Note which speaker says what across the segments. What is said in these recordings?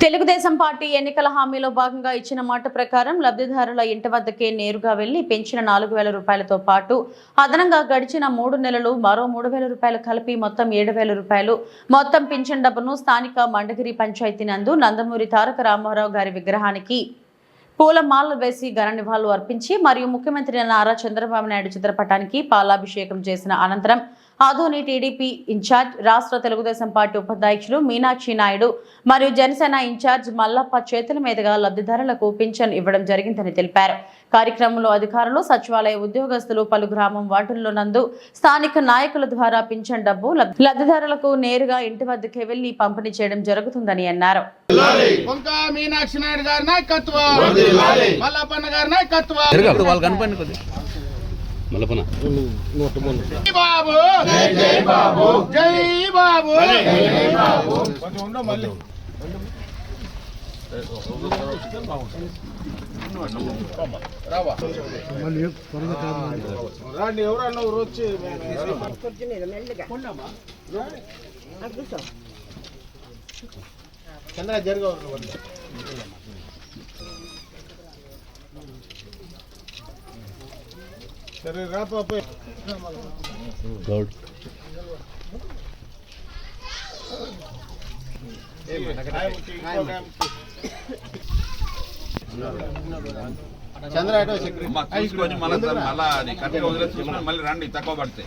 Speaker 1: Telugu Desam party ఎన్నికల హామీలో భాగంగా ఇచ్చిన మాట ప్రకారం లబ్ధిదారుల ఇంటి వద్దకే నేరుగా వెళ్లి పెంచిన 4,000 రూపాయలతో పాటు అదనంగా గడిచిన 3 నెలలు మరో 3,000 రూపాయలు కలిపి మొత్తం 7,000 రూపాయలు మొత్తం పింఛన్ డబ్బును స్థానిక మండగిరి పంచాయతీ నందు నందమూరి తారక రామారావు గారి విగ్రహానికి పూలమాలలు వేసి ఘన నివాళులు అర్పించి మరియు ముఖ్యమంత్రి నారా చంద్రబాబు నాయుడు చిత్రపటానికి పాలాభిషేకం చేసిన అనంతరం ఆదోని టీడీపీ ఇన్ఛార్జ్ రాష్ట్ర తెలుగుదేశం పార్టీ ఉపాధ్యక్షులు మీనాక్షి నాయుడు మరియు జనసేన ఇన్ఛార్జ్ మల్లప్ప చేతుల మీదుగా లబ్ధిదారులకు పింఛన్ ఇవ్వడం జరిగిందని తెలిపారు. కార్యక్రమంలో అధికారులు, సచివాలయ ఉద్యోగస్తులు, పలు గ్రామం వార్డుల్లో నందు స్థానిక నాయకుల ద్వారా పింఛన్ డబ్బు లబ్ధిదారులకు నేరుగా ఇంటి వద్దకే వెళ్లి పంపిణీ చేయడం జరుగుతుందని అన్నారు.
Speaker 2: మీనాక్షి నాయుడు గారి నాయకత్వం, మల్లప్పన్న గారి నాయకత్వం. బాబు జై బాబు జై బాబు జై బాబు. రండి, ఎవరన్నా వచ్చి చంద్ర జరుగు. సరే రా పాప. చంద్ర
Speaker 3: తీసుకొని మళ్ళీ రండి, తక్కువ పడితే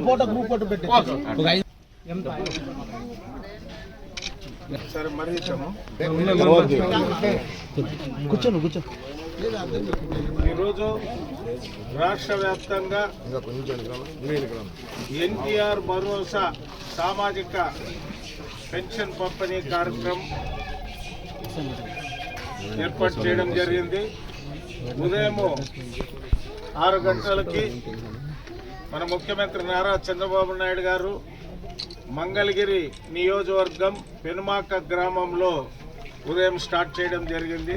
Speaker 2: ఫోటో గ్రూప్ ఫోటో పెట్టి సరే మరి కూర్చో. ఈరోజు రాష్ట్ర వ్యాప్తంగా ఎన్టీఆర్ భరోసా సామాజిక పెన్షన్ పంపిణీ కార్యక్రమం ఏర్పాటు చేయడం జరిగింది. ఉదయం 6 గంటలకి మన ముఖ్యమంత్రి నారా చంద్రబాబు నాయుడు గారు మంగళగిరి నియోజకవర్గం పెనుమాక గ్రామంలో ఉదయం స్టార్ట్ చేయడం జరిగింది.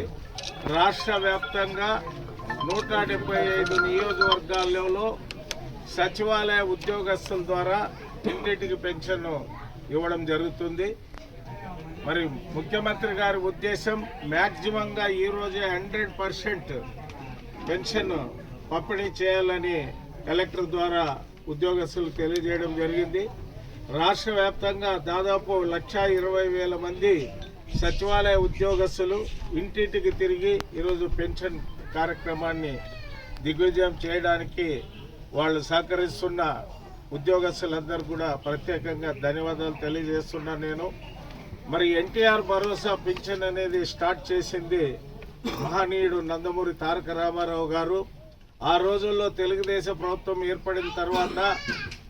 Speaker 2: రాష్ట్ర వ్యాప్తంగా 175 నియోజకవర్గాలలో సచివాలయ ఉద్యోగస్తుల ద్వారా ఇంటింటికి పెన్షన్ ఇవ్వడం జరుగుతుంది. మరి ముఖ్యమంత్రి గారి ఉద్దేశం మ్యాక్సిమంగా ఈరోజే 100% పెన్షన్ పంపిణీ చేయాలని కలెక్టర్ ద్వారా ఉద్యోగస్తులు తెలియజేయడం జరిగింది. రాష్ట్ర వ్యాప్తంగా దాదాపు 1,20,000 మంది సచివాలయ ఉద్యోగస్తులు ఇంటింటికి తిరిగి ఈరోజు పెన్షన్ కార్యక్రమాన్ని దిగ్విజయం చేయడానికి వాళ్ళు సహకరిస్తున్న ఉద్యోగస్తులందరూ కూడా ప్రత్యేకంగా ధన్యవాదాలు తెలియజేస్తున్నాను నేను. మరి ఎన్టీఆర్ భరోసా పింఛన్ అనేది స్టార్ట్ చేసింది మహనీయుడు నందమూరి తారక రామారావు గారు. ఆ రోజుల్లో తెలుగుదేశం ప్రభుత్వం ఏర్పడిన తర్వాత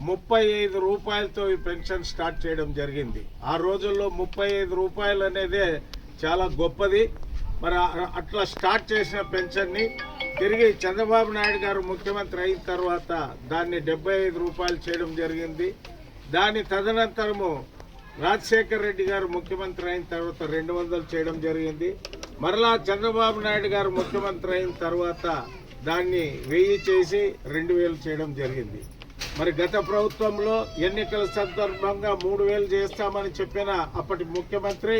Speaker 2: 35 రూపాయలతో ఈ పెన్షన్ స్టార్ట్ చేయడం జరిగింది. ఆ రోజుల్లో 35 రూపాయలు అనేదే చాలా గొప్పది. మరి అట్లా స్టార్ట్ చేసిన పెన్షన్ని తిరిగి చంద్రబాబు నాయుడు గారు ముఖ్యమంత్రి అయిన తర్వాత దాన్ని 75 రూపాయలు చేయడం జరిగింది. దాని తదనంతరము రాజశేఖర్ రెడ్డి గారు ముఖ్యమంత్రి అయిన తర్వాత 200 చేయడం జరిగింది. మరలా చంద్రబాబు నాయుడు గారు ముఖ్యమంత్రి అయిన తర్వాత దాన్ని 1000 చేసి 2000 చేయడం జరిగింది. మరి గత ప్రభుత్వంలో ఎన్నికల సందర్భంగా 3000 చేస్తామని చెప్పిన అప్పటి ముఖ్యమంత్రి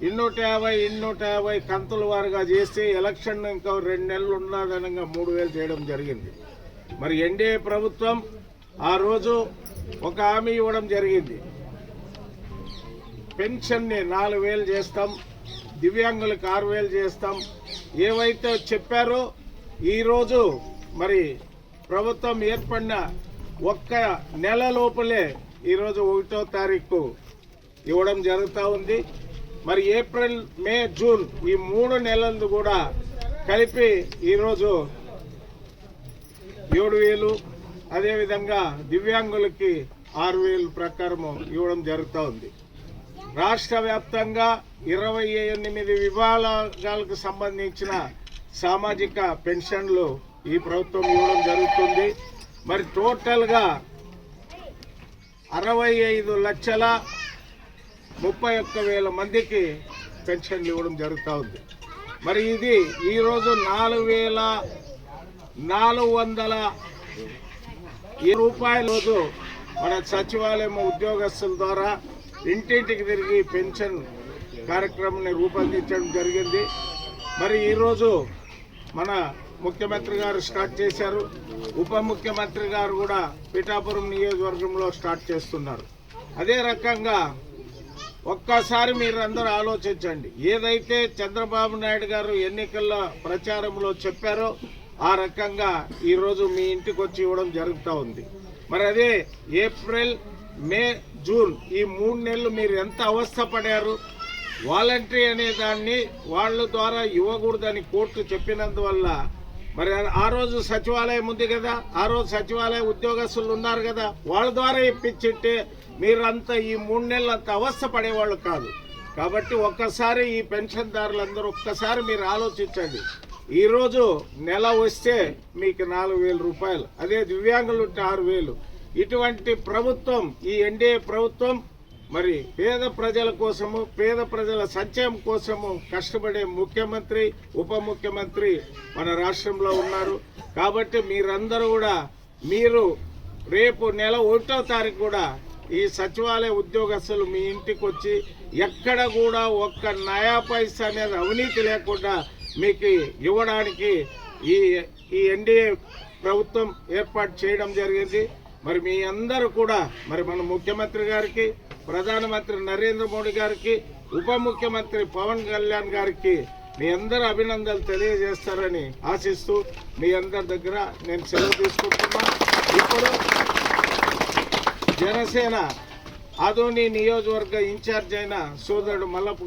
Speaker 2: 250 కంతుల వారుగా చేసి ఎలక్షన్ ఇంకా 2 నెలలు ఉన్నదనంగా 3000 చేయడం జరిగింది. మరి ఎన్డీఏ ప్రభుత్వం ఆ రోజు ఒక హామీ ఇవ్వడం జరిగింది. పెన్షన్ని 4,000 చేస్తాం, దివ్యాంగులకు 6,000 చేస్తాం. ఏవైతే చెప్పారో ఈరోజు మరి ప్రభుత్వం ఏర్పడిన 1 నెల లోపలే ఈరోజు 1వ తారీఖు ఇవ్వడం జరుగుతూ ఉంది. మరి ఏప్రిల్, మే, జూన్ ఈ 3 నెలలు కూడా కలిపి ఈరోజు 7,000, అదేవిధంగా దివ్యాంగులకి 6,000 ప్రకారం ఇవ్వడం జరుగుతూ ఉంది. రాష్ట్ర వ్యాప్తంగా 28 విభాగాలకు సంబంధించిన సామాజిక పెన్షన్లు ఈ ప్రభుత్వం ఇవ్వడం జరుగుతుంది. మరి టోటల్గా 65,31,000 మందికి పెన్షన్లు ఇవ్వడం జరుగుతూ ఉంది. మరి ఇది ఈరోజు 4,400 రూపాయల రోజు మన సచివాలయం ఉద్యోగస్తుల ద్వారా ఇంటింటికి తిరిగి పెన్షన్ కార్యక్రమాన్ని రూపొందించడం జరిగింది. మరి ఈరోజు మన ముఖ్యమంత్రి గారు స్టార్ట్ చేశారు, ఉప ముఖ్యమంత్రి గారు కూడా పిఠాపురం నియోజకవర్గంలో స్టార్ట్ చేస్తున్నారు. అదే రకంగా ఒక్కసారి మీరందరూ ఆలోచించండి, ఏదైతే చంద్రబాబు నాయుడు గారు ఎన్నికల ప్రచారంలో చెప్పారో ఆ రకంగా ఈరోజు మీ ఇంటికి వచ్చి ఇవ్వడం జరుగుతూ ఉంది. మరి అదే ఏప్రిల్, మే, జూన్ ఈ 3 నెలలు మీరు ఎంత అవస్థపడారు. వాలంటరీ అనే దాన్ని వాళ్ళ ద్వారా ఇవ్వకూడదని కోర్టు చెప్పినందువల్ల మరి ఆ రోజు సచివాలయం ఉంది కదా, ఆ రోజు సచివాలయ ఉద్యోగస్తులు ఉన్నారు కదా, వాళ్ళ ద్వారా ఇప్పించింటే మీరంతా ఈ 3 నెలలు అంత అవస్థ పడేవాళ్ళు కాదు. కాబట్టి ఒక్కసారి ఈ పెన్షన్దారులందరూ ఒక్కసారి మీరు ఆలోచించండి. ఈరోజు నెల వస్తే మీకు 4,000 రూపాయలు, అదే దివ్యాంగులు ఉంటే 6,000. ఇటువంటి ప్రభుత్వం ఈ ఎన్డీఏ ప్రభుత్వం మరి పేద ప్రజల కోసము, పేద ప్రజల సంక్షేమం కోసము కష్టపడే ముఖ్యమంత్రి, ఉప ముఖ్యమంత్రి మన రాష్ట్రంలో ఉన్నారు. కాబట్టి మీరందరూ కూడా మీరు రేపు నెల 1వ తారీఖు కూడా ఈ సచివాలయ ఉద్యోగస్తులు మీ ఇంటికి వచ్చి ఎక్కడ కూడా ఒక్క నయా పైసా అనేది అవినీతి లేకుండా మీకు ఇవ్వడానికి ఈ ఎన్డీఏ ప్రభుత్వం ఏర్పాటు చేయడం జరిగింది. మరి మీ అందరూ కూడా మరి మన ముఖ్యమంత్రి గారికి, ప్రధానమంత్రి నరేంద్ర మోడీ గారికి, ఉప ముఖ్యమంత్రి పవన్ కళ్యాణ్ గారికి మీ అందరూ అభినందనలు తెలియజేస్తారని ఆశిస్తూ మీ అందరి దగ్గర నేను సెలవు తీసుకుంటున్నా. ఇప్పుడు జనసేన ఆదోని నియోజకవర్గ ఇన్ఛార్జ్ అయిన సోదరుడు మల్లప్ప